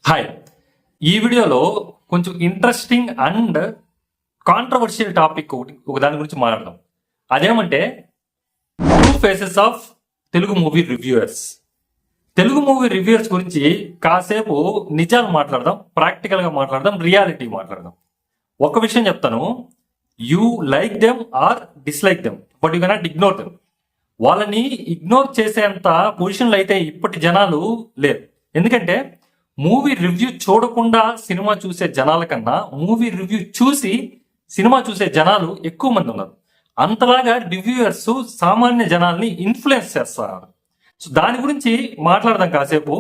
Hi. ఈ వీడియోలో కొంచెం ఇంట్రెస్టింగ్ అండ్ కాంట్రవర్షియల్ టాపిక్ ఒక దాని గురించి మాట్లాడదాం. అదేమంటే two faces of Telugu movie reviewers. Telugu movie reviewers గురించి కాసేపు నిజాలు మాట్లాడదాం, ప్రాక్టికల్గా మాట్లాడదాం, రియాలిటీ మాట్లాడదాం. ఒక విషయం చెప్తాను, you like them are dislike them, but you cannot ignore them. వాళ్ళని ఇగ్నోర్ చేసేంత పొజిషన్లో అయితే ఇప్పటి జనాలు లేరు. ఎందుకంటే మూవీ రివ్యూ చూడకుండా సినిమా చూసే జనాల కన్నా మూవీ రివ్యూ చూసి సినిమా చూసే జనాలు ఎక్కువ మంది ఉన్నారు. అంతలాగా రివ్యూయర్స్ సామాన్య జనాల్ని ఇన్ఫ్లుయెన్స్ చేస్తారు. సో దాని గురించి మాట్లాడదాం కాసేపు,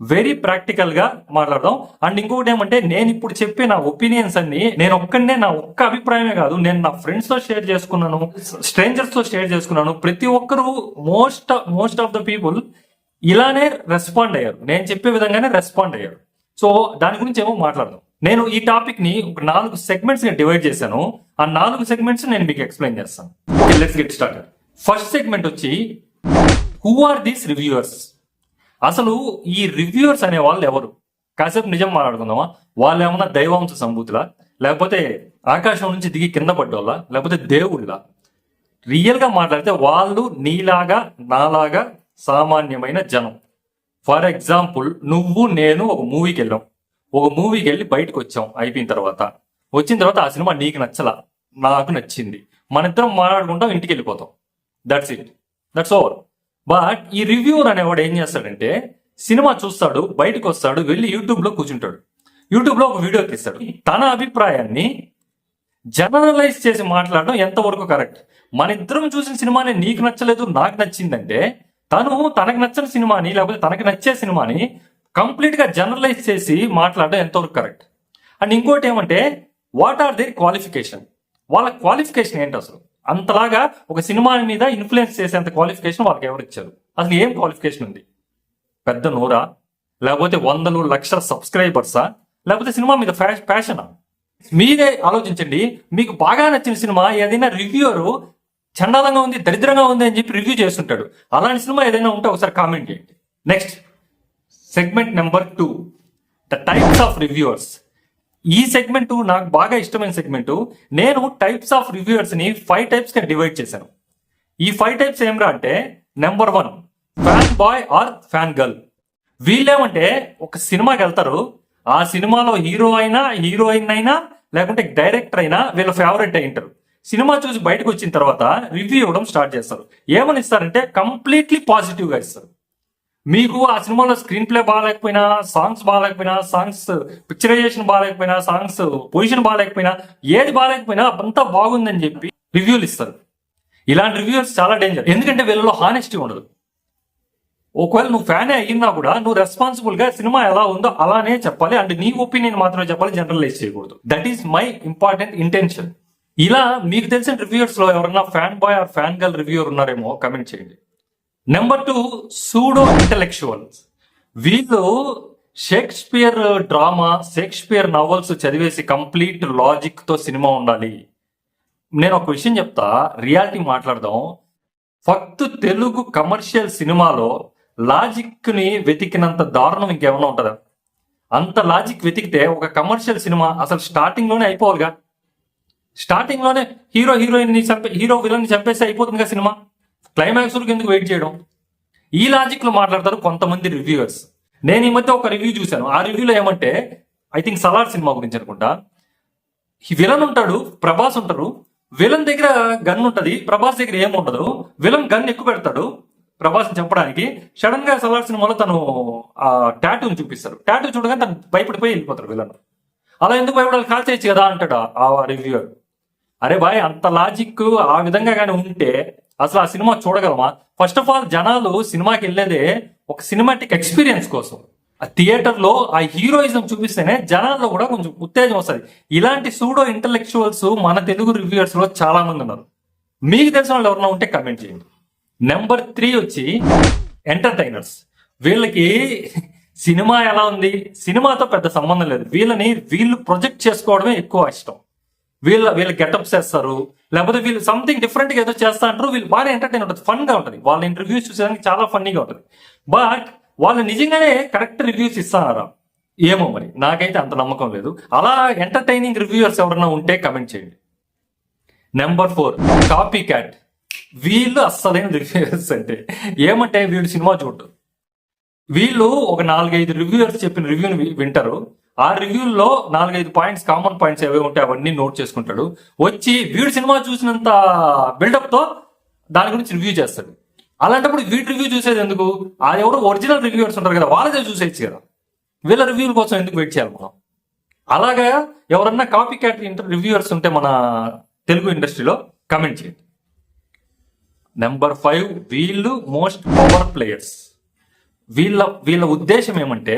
వెరీ ప్రాక్టికల్ గా మాట్లాడదాం. అండ్ ఇంకొకటి ఏమంటే, నేను ఇప్పుడు చెప్పే నా ఒపీనియన్స్ అన్ని నేను ఒక్కడనే, నా ఒక్క అభిప్రాయమే కాదు, నేను నా ఫ్రెండ్స్ తో షేర్ చేసుకున్నాను, స్ట్రేంజర్స్ తో షేర్ చేసుకున్నాను. ప్రతి ఒక్కరు మోస్ట్ ఆఫ్ ద పీపుల్ ఇలానే రెస్పాండ్ అయ్యారు, నేను చెప్పే విధంగానే రెస్పాండ్ అయ్యారు. సో దాని గురించి ఏమో మాట్లాడదాం. నేను ఈ టాపిక్ ని ఒక 4 సెగ్మెంట్స్ గా డివైడ్ చేశాను. ఆ 4 సెగ్మెంట్స్ నేను మీకు ఎక్స్ప్లెయిన్ చేస్తాను. Let's get started. First segment వచ్చి, హూ ఆర్ దీస్ రివ్యూయర్స్? అసలు ఈ రివ్యూయర్స్ అనే వాళ్ళు ఎవరు? కాసేపు నిజం మాట్లాడుకుందామా? వాళ్ళు ఏమన్నా దైవాంశ సంభూతులా, లేకపోతే ఆకాశం నుంచి దిగి కింద పడ్డోళ్ళ, లేకపోతే దేవుళ్ళ? రియల్ గా మాట్లాడితే వాళ్ళు నీలాగా నాలాగా సామాన్యమైన జనం. ఫర్ ఎగ్జాంపుల్, నువ్వు నేను ఒక మూవీకి వెళ్ళాం, ఒక మూవీకి వెళ్ళి బయటకు వచ్చాం. అయిపోయిన తర్వాత వచ్చిన తర్వాత ఆ సినిమా నీకు నచ్చలా, నాకు నచ్చింది, మన ఇద్దరం మాట్లాడుకుంటాం, ఇంటికి వెళ్ళిపోతాం. That's it, that's over. But ఈ రివ్యూవర్ అనేవాడు ఏం చేస్తాడంటే, సినిమా చూస్తాడు, బయటకు వస్తాడు, వెళ్ళి యూట్యూబ్ లో కూర్చుంటాడు, యూట్యూబ్ లో ఒక వీడియో తీస్తాడు. తన అభిప్రాయాన్ని జనరలైజ్ చేసి మాట్లాడడం ఎంతవరకు కరెక్ట్? మన ఇద్దరం చూసిన సినిమాని నీకు నచ్చలేదు, నాకు నచ్చిందంటే, తను తనకు నచ్చని సినిమాని లేకపోతే తనకి నచ్చే సినిమాని కంప్లీట్ గా జనరలైజ్ చేసి మాట్లాడడం ఎంతవరకు కరెక్ట్? అండ్ ఇంకోటి ఏమంటే, వాట్ ఆర్ దేర్ క్వాలిఫికేషన్? వాళ్ళ క్వాలిఫికేషన్ ఏంటి అసలు? అంతలాగా ఒక సినిమా మీద ఇన్ఫ్లుయెన్స్ చేసేంత క్వాలిఫికేషన్ వాళ్ళకి ఎవరు ఇచ్చారు? అసలు ఏం క్వాలిఫికేషన్ ఉంది? పెద్ద నోరా, లేకపోతే 100 లక్షల సబ్స్క్రైబర్సా, లేకపోతే సినిమా మీద ప్యాషనా? మీరే ఆలోచించండి. మీకు బాగా నచ్చిన సినిమా ఏదైనా రివ్యూవరు చండాలంగా ఉంది, దరిద్రంగా ఉంది అని చెప్పి రివ్యూ చేస్తుంటాడు. అలాంటి సినిమా ఏదైనా ఉంటే ఒకసారి కామెంట్ చేయండి. Next segment number 2, the types of reviewers. ఈ సెగ్మెంట్ నాకు బాగా ఇష్టమైన సెగ్మెంట్. నేను టైప్స్ ఆఫ్ రివ్యూవర్స్ ని 5 టైప్స్ గా డివైడ్ చేశాను. ఈ 5 టైప్స్ ఏమిరా అంటే, number 1, fan boy or fan girl. వీళ్ళేమంటే, ఒక సినిమాకి వెళ్తారు, ఆ సినిమాలో హీరో అయినా హీరోయిన్ అయినా లేకుంటే డైరెక్టర్ అయినా వీళ్ళ ఫేవరెట్ అయి ఉంటారు. సినిమా చూసి బయటకు వచ్చిన తర్వాత రివ్యూ ఇవ్వడం స్టార్ట్ చేస్తారు. ఏమని ఇస్తారంటే, కంప్లీట్లీ పాజిటివ్ గా ఇస్తారు. మీకు ఆ సినిమాలో స్క్రీన్ ప్లే బాగాలేకపోయినా, సాంగ్స్ బాగాలేకపోయినా, సాంగ్స్ పిక్చరైజేషన్ బాగాలేకపోయినా, సాంగ్స్ పొజిషన్ బాగాలేకపోయినా, ఏది బాగాలేకపోయినా అంతా బాగుందని చెప్పి రివ్యూలు ఇస్తారు. ఇలాంటి రివ్యూస్ చాలా డేంజర్. ఎందుకంటే వీళ్ళలో హానెస్టీ ఉండదు. ఒకవేళ నువ్వు ఫ్యానే అయినా కూడా నువ్వు రెస్పాన్సిబుల్ గా సినిమా ఎలా ఉందో అలానే చెప్పాలి. అండ్ నీ ఒపీనియన్ మాత్రమే చెప్పాలి, జనరలైజ్ చేయకూడదు. That is my important intention. ఇలా మీకు తెలిసిన రివ్యూవర్స్ లో ఎవరైనా fan boy or fan girl reviewer ఉన్నారేమో కమెంట్ చేయండి. Number 2, pseudo intellectuals. వీళ్ళు షేక్స్పియర్ డ్రామా, షేక్స్పియర్ నవల్స్ చదివేసి కంప్లీట్ లాజిక్ తో సినిమా ఉండాలి. నేను ఒక విషయం చెప్తా, రియాలిటీ మాట్లాడదాం. ఫక్త్ తెలుగు కమర్షియల్ సినిమాలో లాజిక్ ని వెతికినంత దారుణం ఇంకేమైనా ఉంటుందా? అంత లాజిక్ వెతికితే ఒక కమర్షియల్ సినిమా అసలు స్టార్టింగ్ లోనే అయిపోవాలిగా. స్టార్టింగ్ లోనే హీరోయిన్ ని హీరో విలన్ ని చంపేస్తే అయిపోతుందిగా సినిమా. క్లైమాక్స్ వరకు ఎందుకు వెయిట్ చేయడం? ఈ లాజిక్ లో మాట్లాడతారు కొంతమంది రివ్యూవర్స్. నేను ఈ మధ్య ఒక రివ్యూ చూశాను. ఆ రివ్యూలో ఏమంటే, ఐ థింక్ సలార్ సినిమా గురించి అనుకుంటా, విలన్ ఉంటాడు, ప్రభాస్ ఉంటారు. విలన్ దగ్గర గన్ ఉంటది, ప్రభాస్ దగ్గర ఏముండదు. విలన్ గన్ ఎక్కువ పెడతాడు ప్రభాస్ చంపడానికి. సడన్ గా సలార్ సినిమాలో తను ఆ టాటూని చూపిస్తారు. టాటూ చూడగానే తను భయపడిపోయి వెళ్ళిపోతారు విలన్. అలా ఎందుకు భయపడాలి, కాల్ చేయొచ్చు కదా అంటాడు ఆ రివ్యూవర్. అరే బాయ్, అంత లాజిక్ ఆ విధంగా కానీ ఉంటే అసలు ఆ సినిమా చూడగలమా? ఫస్ట్ ఆఫ్ ఆల్ జనాలు సినిమాకి వెళ్ళేదే ఒక సినిమాటిక్ ఎక్స్పీరియన్స్ కోసం. ఆ థియేటర్ లో ఆ హీరోయిజం చూపిస్తేనే జనాల్లో కూడా కొంచెం ఉత్తేజం వస్తుంది. ఇలాంటి సూడో ఇంటెలెక్చువల్స్ మన తెలుగు రివ్యూవర్స్ లో చాలా మంది ఉన్నారు. మీకు తెలిసిన వాళ్ళు ఎవరైనా ఉంటే కమెంట్ చేయండి. నెంబర్ 3 వచ్చి ఎంటర్టైనర్స్. వీళ్ళకి సినిమా ఎలా ఉంది, సినిమాతో పెద్ద సంబంధం లేదు. వీళ్ళు ప్రొజెక్ట్ చేసుకోవడమే ఎక్కువ ఇష్టం. వీళ్ళు గెటప్స్ చేస్తారు, లేకపోతే వీళ్ళు సంథింగ్ డిఫరెంట్ గా ఏదో చేస్తా అంటారు. వీళ్ళు బాగా ఎంటర్టైన్ ఉంటుంది, ఫన్ గా ఉంటుంది. వాళ్ళ ఇంటర్వ్యూస్ చూసేదానికి చాలా ఫన్నీగా ఉంటుంది. బట్ వాళ్ళు నిజంగానే కరెక్ట్ రివ్యూస్ ఇస్తారా? ఏమో మరి నాకైతే అంత నమ్మకం లేదు. అలా ఎంటర్టైనింగ్ రివ్యూయర్స్ ఎవరైనా ఉంటే కమెంట్ చేయండి. Number 4 copy cat. వీళ్ళు అస్సలైన రివ్యూయర్స్ అంటే ఏమంటే వీళ్ళు సినిమా చూడరు. వీళ్ళు ఒక 4-5 రివ్యూయర్స్ చెప్పిన రివ్యూని వింటారు. ఆ రివ్యూల్లో 4-5 పాయింట్స్, కామన్ పాయింట్స్ ఏవే ఉంటాయి అవన్నీ నోట్ చేసుకుంటాడు. వచ్చి వీడు సినిమా చూసినంత బిల్డప్ తో దాని గురించి రివ్యూ చేస్తాడు. అలాంటప్పుడు వీడి రివ్యూ చూసేది ఎందుకు? ఆ ఎవరు ఒరిజినల్ రివ్యూవర్స్ ఉంటారు కదా, వాళ్ళదే చూసేయచ్చు కదా. వీళ్ళ రివ్యూల కోసం ఎందుకు వెయిట్ చేయాలి మనం? అలాగా ఎవరన్నా కాపీ క్యాట్ రివ్యూవర్స్ ఉంటే మన తెలుగు ఇండస్ట్రీలో కమెంట్ చేయండి. నెంబర్ 5 వీళ్ళు మోస్ట్ పవర్ ప్లేయర్స్. వీళ్ళ ఉద్దేశం ఏమంటే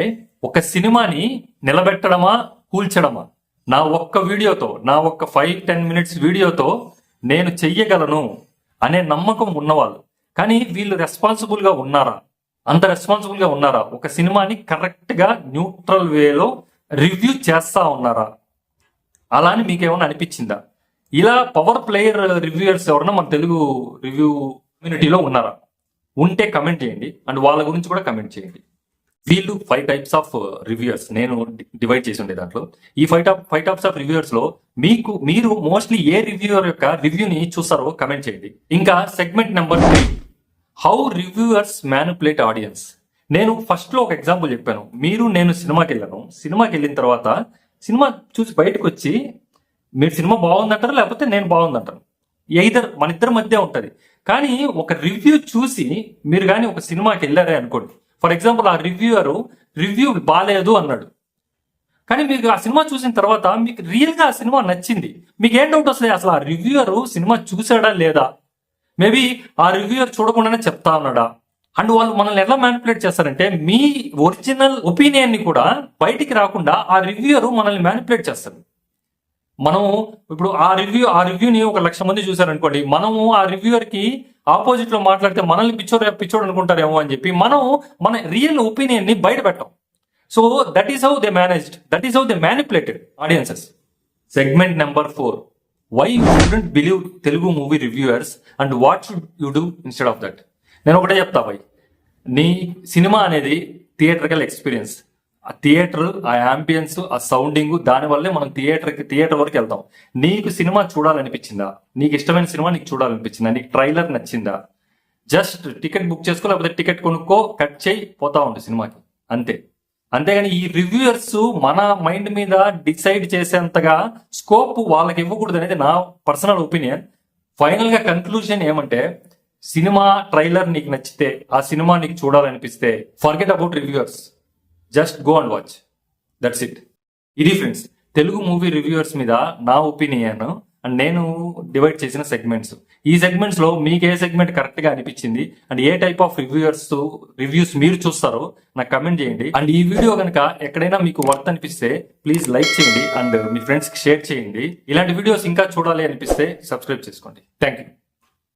ఒక సినిమాని నిలబెట్టడమా కూల్చడమా. నా ఒక్క వీడియోతో, నా ఒక్క 5-10 మినిట్స్ వీడియోతో నేను చెయ్యగలను అనే నమ్మకం ఉన్నవాళ్ళు. కానీ వీళ్ళు రెస్పాన్సిబుల్ గా ఉన్నారా? అంత రెస్పాన్సిబుల్ గా ఉన్నారా? ఒక సినిమాని కరెక్ట్ గా న్యూట్రల్ వేలో రివ్యూ చేస్తా ఉన్నారా? అలా అని మీకేమైనా అనిపించిందా? ఇలా పవర్ ప్లేయర్ రివ్యూయర్స్ ఎవరన్నా మన తెలుగు రివ్యూ కమ్యూనిటీలో ఉన్నారా? ఉంటే కమెంట్ చేయండి. అండ్ వాళ్ళ గురించి కూడా కమెంట్ చేయండి. వీళ్ళు 5 టైప్స్ ఆఫ్ రివ్యూయర్స్ నేను డివైడ్ చేసి ఉండే దాంట్లో. ఈ 5 టైప్స్ ఆఫ్ రివ్యూయర్స్ లో మీరు మోస్ట్లీ ఏ రివ్యూయర్ యొక్క రివ్యూని చూస్తారో కమెంట్ చేయండి. ఇంకా segment number 3 how reviewers manipulate audience. నేను ఫస్ట్ లో ఒక ఎగ్జాంపుల్ చెప్పాను. నేను సినిమాకి వెళ్ళాను. సినిమాకి వెళ్ళిన తర్వాత సినిమా చూసి బయటకు వచ్చి మీరు సినిమా బాగుందంటారు, లేకపోతే నేను బాగుందంటాను. మన ఇద్దరి మధ్య ఉంటది. కానీ ఒక రివ్యూ చూసి మీరు కానీ ఒక సినిమాకి వెళ్ళారే అనుకోండి. ఫర్ ఎగ్జాంపుల్ ఆ రివ్యూ బాగాలేదు అన్నాడు. కానీ మీకు ఆ సినిమా చూసిన తర్వాత మీకు రియల్ గా ఆ సినిమా నచ్చింది. మీకు ఏం డౌట్ వస్తుంది? అసలు ఆ రివ్యూయర్ సినిమా చూసాడా లేదా? మేబీ ఆ రివ్యూయర్ చూడకుండానే చెప్తా ఉన్నాడా? అండ్ వాళ్ళు మనల్ని ఎలా మ్యానిపులేట్ చేస్తారంటే మీ ఒరిజినల్ ఒపీనియన్ ని కూడా బయటికి రాకుండా ఆ రివ్యూయర్ మనల్ని మ్యానిపులేట్ చేస్తారు. మనం ఇప్పుడు ఆ రివ్యూని 1,00,000 మంది చూసారనుకోండి, మనము ఆ రివ్యూయర్ కి ఆపోజిట్ లో మాట్లాడితే మనల్ని పిచ్చోడు అనుకుంటారేమో అని చెప్పి మనం మన రియల్ ఒపీనియన్ ని బయట పెట్టాం. So that is how they managed, that is how they manipulated audiences. Segment number 4 why you shouldn't believe Telugu movie reviewers and what should you do instead of that. నేను ఒకటే చెప్తా భయ్, నీ సినిమా అనేది theatrical experience. ఆ theatre, ఆ ambience, ఆ sounding, దానివల్లే మనం థియేటర్ వరకు వెళ్తాం. నీకు సినిమా చూడాలనిపించిందా? నీకు ఇష్టమైన సినిమా నీకు చూడాలనిపించిందా? నీకు ట్రైలర్ నచ్చిందా? జస్ట్ టికెట్ బుక్ చేసుకో, లేకపోతే టికెట్ కొనుక్కో, కట్ చేయి, పోతా ఉంటుంది సినిమాకి, అంతే. అంతేగాని ఈ రివ్యూయర్స్ మన మైండ్ మీద డిసైడ్ చేసేంతగా స్కోప్ వాళ్ళకి ఇవ్వకూడదు అనేది నా పర్సనల్ ఒపీనియన్. ఫైనల్ గా కన్క్లూజన్ ఏమంటే, సినిమా ట్రైలర్ నీకు నచ్చితే, ఆ సినిమా నీకు చూడాలనిపిస్తే, forget about reviewers. Just go and watch, that's it. ఇది ఫ్రెండ్స్ తెలుగు మూవీ రివ్యూయర్స్ మీద నా ఒపీనియన్ అండ్ నేను డివైడ్ చేసిన సెగ్మెంట్స్. ఈ సెగ్మెంట్స్ లో మీకు ఏ సెగ్మెంట్ కరెక్ట్ గా అనిపించింది అండ్ ఏ టైప్ ఆఫ్ రివ్యూస్ మీరు చూస్తారో నాకు కమెంట్ చేయండి. అండ్ ఈ వీడియో కనుక ఎక్కడైనా మీకు వర్త్ అనిపిస్తే ప్లీజ్ లైక్ చేయండి అండ్ మీ ఫ్రెండ్స్ కి షేర్ చేయండి. ఇలాంటి వీడియోస్ ఇంకా చూడాలి అనిపిస్తే సబ్స్క్రైబ్ చేసుకోండి. Thank you.